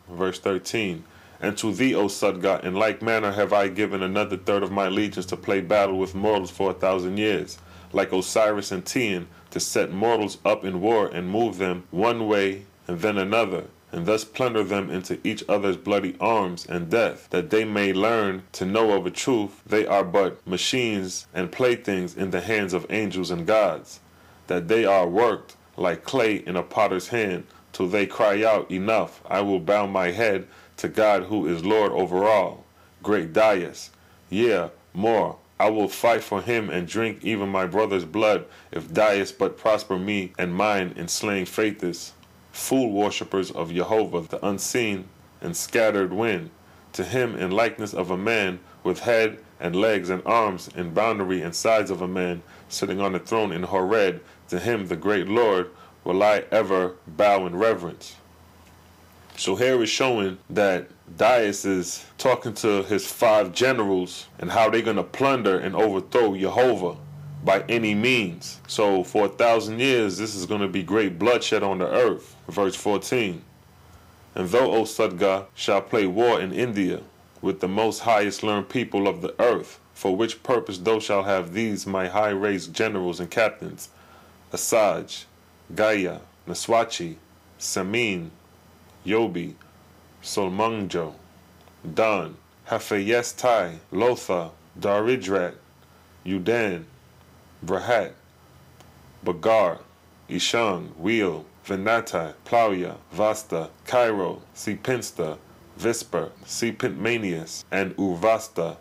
verse 13. And to thee, O Sudgah, in like manner have I given another third of my legions to play battle with mortals for 1,000 years, like Osiris and Tian, to set mortals up in war and move them one way and then another, and thus plunder them into each other's bloody arms and death, that they may learn to know of a truth they are but machines and playthings in the hands of angels and gods, that they are worked like clay in a potter's hand, till they cry out, enough, I will bow my head to God who is Lord over all, great DYUS. Yeah, more, I will fight for him and drink even my brother's blood, if DYUS but prosper me and mine in slaying Faithis, fool worshippers of Jehovah the unseen and scattered wind, to him in likeness of a man, with head and legs and arms and boundary and sides of a man, sitting on the throne in Horeb, to him the great Lord will I ever bow in reverence. So here is showing that DYUS is talking to his 5 generals and how they're going to plunder and overthrow Jehovah by any means. So for 1,000 years, this is going to be great bloodshed on the earth. Verse 14. And thou, O Sudgah, shall play war in India with the most highest learned people of the earth, for which purpose thou shalt have these my high-raised generals and captains, Asaj, Gaya, Naswachi, Samin, Yobi, Solmungjo, Dan, Hafayestai, Lotha, Daridrat, Udan, Brahat, Bagar, Ishang, Wheel, Venatai, Plauya, Vasta, Cairo, Sipinsta, Visper, Sipintmanius, and Uvasta,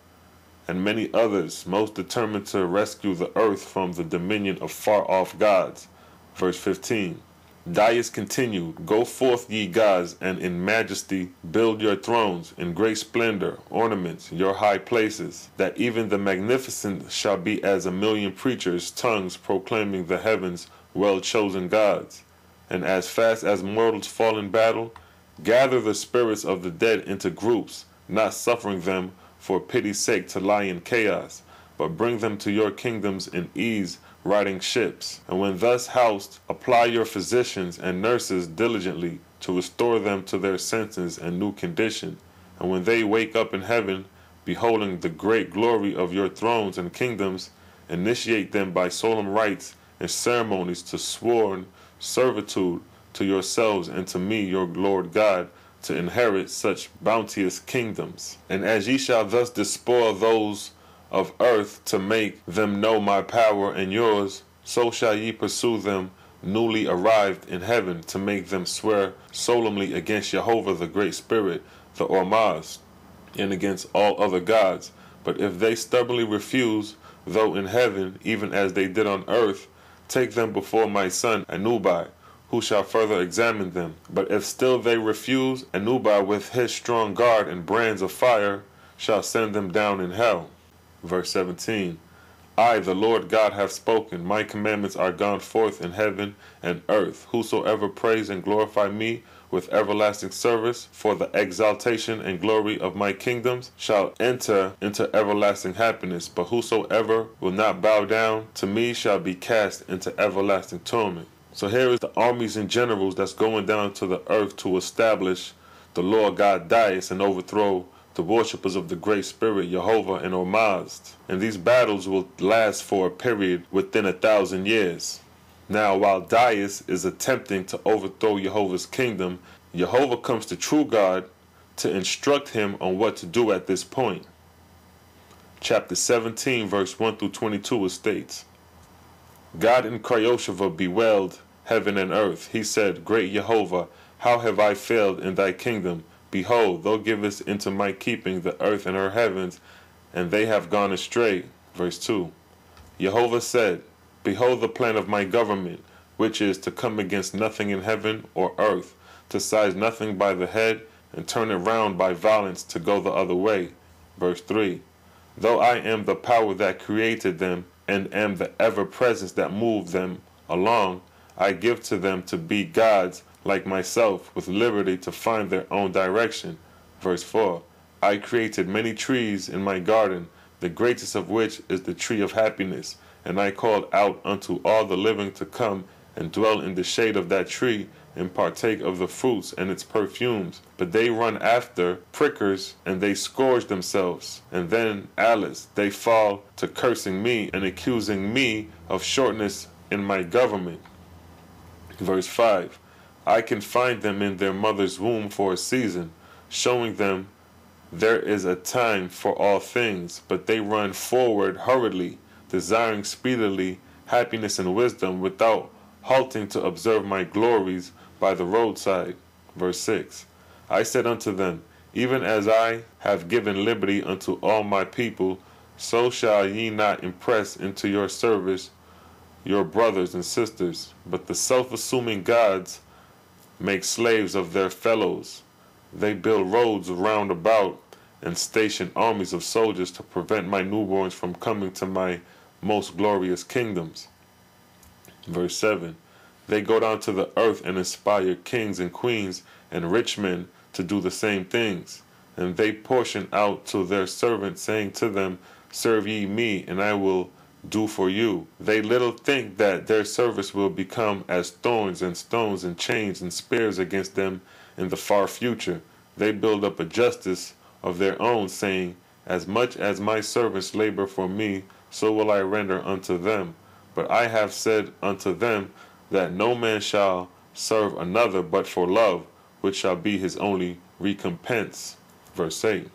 and many others, most determined to rescue the earth from the dominion of far-off gods. Verse 15. DYUS continued, Go forth, ye gods, and in majesty build your thrones, in great splendor, ornaments, your high places, that even the magnificent shall be as 1,000,000 preachers' tongues proclaiming the heavens' well-chosen gods. And as fast as mortals fall in battle, gather the spirits of the dead into groups, not suffering them for pity's sake to lie in chaos, but bring them to your kingdoms in ease, riding ships. And when thus housed, apply your physicians and nurses diligently to restore them to their senses and new condition. And when they wake up in heaven, beholding the great glory of your thrones and kingdoms, initiate them by solemn rites and ceremonies to sworn servitude to yourselves and to me, your Lord God, to inherit such bounteous kingdoms. And as ye shall thus despoil those of earth to make them know my power and yours, so shall ye pursue them newly arrived in heaven to make them swear solemnly against Jehovah the Great Spirit, the Ormazd, and against all other gods. But if they stubbornly refuse, though in heaven, even as they did on earth, take them before my son Anubai, who shall further examine them. But if still they refuse, Anubai with his strong guard and brands of fire shall send them down in hell. Verse 17. I, the Lord God, have spoken. My commandments are gone forth in heaven and earth. Whosoever praise and glorify me with everlasting service for the exaltation and glory of my kingdoms shall enter into everlasting happiness. But whosoever will not bow down to me shall be cast into everlasting torment. So here is the armies and generals that's going down to the earth to establish the Lord God DYUS and overthrow the worshippers of the Great Spirit, Jehovah and Ormazd. And these battles will last for a period within 1,000 years. Now, while DYUS is attempting to overthrow Jehovah's kingdom, Jehovah comes to true God to instruct him on what to do at this point. Chapter 17, verse 1 through 22, states, God in Kryoshava bewailed heaven and earth. He said, Great Jehovah, how have I failed in thy kingdom? Behold, thou givest into my keeping the earth and her heavens, and they have gone astray. Verse 2. Jehovah said, Behold the plan of my government, which is to come against nothing in heaven or earth, to seize nothing by the head, and turn it round by violence to go the other way. Verse 3. Though I am the power that created them, and am the ever-presence that moved them along, I give to them to be gods like myself, with liberty to find their own direction. Verse 4. I created many trees in my garden, the greatest of which is the tree of happiness, and I called out unto all the living to come and dwell in the shade of that tree, and partake of the fruits and its perfumes. But they run after prickers, and they scourge themselves. And then, alas, they fall to cursing me and accusing me of shortness in my government. Verse 5. I can find them in their mother's womb for a season, showing them there is a time for all things, but they run forward hurriedly, desiring speedily happiness and wisdom, without halting to observe my glories by the roadside. Verse 6. I said unto them, even as I have given liberty unto all my people, so shall ye not impress into your service your brothers and sisters. But the self-assuming gods make slaves of their fellows. They build roads round about and station armies of soldiers to prevent my newborns from coming to my most glorious kingdoms. Verse 7. They go down to the earth and inspire kings and queens and rich men to do the same things. And they portion out to their servants, saying to them, serve ye me, and I will do for you. They little think that their service will become as thorns and stones and chains and spears against them in the far future. They build up a justice of their own, saying, as much as my servants labor for me, so will I render unto them. But I have said unto them that no man shall serve another but for love, which shall be his only recompense. Verse 8.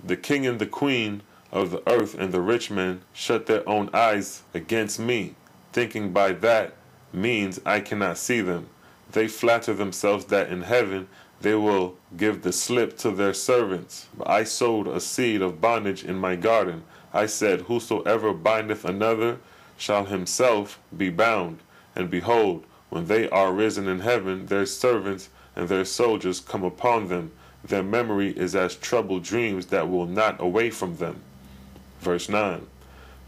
The king and the queen of the earth and the rich men shut their own eyes against me, thinking by that means I cannot see them. They flatter themselves that in heaven they will give the slip to their servants. But I sowed a seed of bondage in my garden. I said, whosoever bindeth another shall himself be bound. And behold, when they are risen in heaven, their servants and their soldiers come upon them. Their memory is as troubled dreams that will not away from them. Verse 9.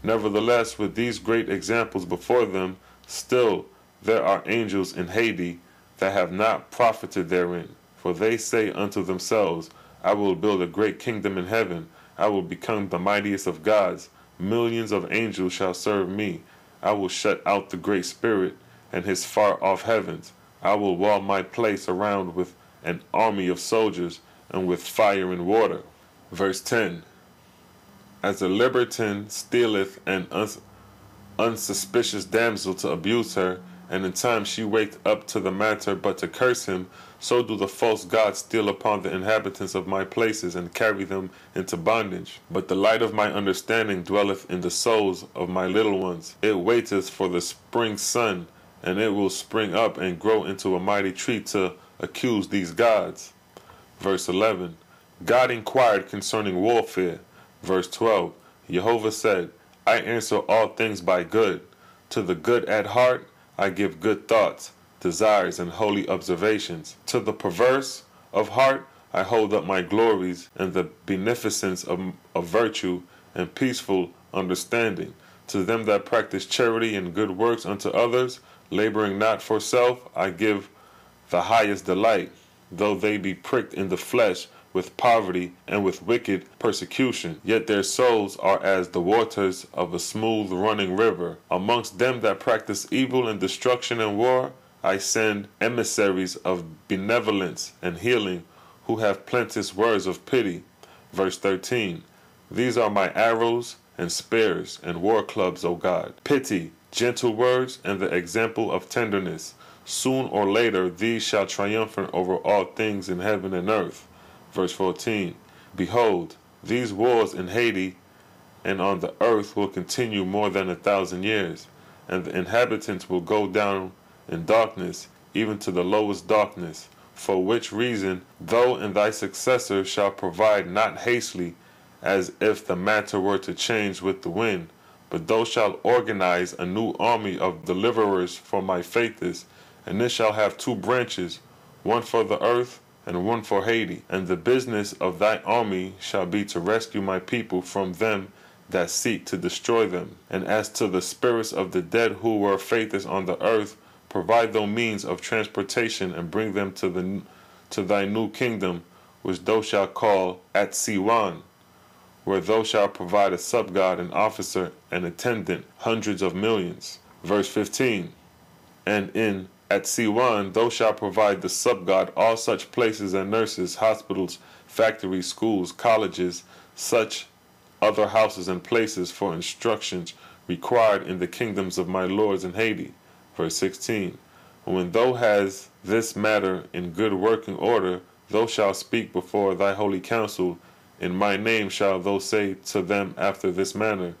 Nevertheless, with these great examples before them, still there are angels in Hades that have not profited therein. For they say unto themselves, I will build a great kingdom in heaven. I will become the mightiest of gods. Millions of angels shall serve me. I will shut out the great spirit and his far-off heavens. I will wall my place around with an army of soldiers and with fire and water. Verse 10. As a libertine stealeth an unsuspicious damsel to abuse her, and in time she waked up to the matter but to curse him, so do the false gods steal upon the inhabitants of my places and carry them into bondage. But the light of my understanding dwelleth in the souls of my little ones. It waiteth for the spring sun, and it will spring up and grow into a mighty tree to accuse these gods. Verse 11. God inquired concerning warfare. Verse 12. Jehovah said, I answer all things by good. To the good at heart I give good thoughts, desires, and holy observations. To the perverse of heart I hold up my glories and the beneficence of virtue and peaceful understanding. To them that practice charity and good works unto others, laboring not for self, I give the highest delight, though they be pricked in the flesh with poverty and with wicked persecution. Yet their souls are as the waters of a smooth running river. Amongst them that practice evil and destruction and war, I send emissaries of benevolence and healing, who have plenteous words of pity. Verse 13. These are my arrows and spears and war clubs, O God. Pity, gentle words, and the example of tenderness. Soon or later these shall triumph over all things in heaven and earth. Verse 14. Behold, these wars in Hades and on the earth will continue more than 1,000 years, and the inhabitants will go down in darkness, even to the lowest darkness. For which reason, thou and thy successor shall provide not hastily, as if the matter were to change with the wind, but thou shalt organize a new army of deliverers for my faiths, and it shall have 2 branches, one for the earth and one for Hades. And the business of thy army shall be to rescue my people from them that seek to destroy them. And as to the spirits of the dead who were faithless on the earth, provide thou means of transportation and bring them to thy new kingdom, which thou shalt call at Siwan, where thou shalt provide a subgod, an officer, an attendant, hundreds of millions. Verse 15. And in At C1, thou shalt provide the subgod all such places and nurses, hospitals, factories, schools, colleges, such other houses and places for instructions required in the kingdoms of my lords in Haiti. Verse 16. When thou hast this matter in good working order, thou shalt speak before thy holy council. In my name shalt thou say to them after this manner,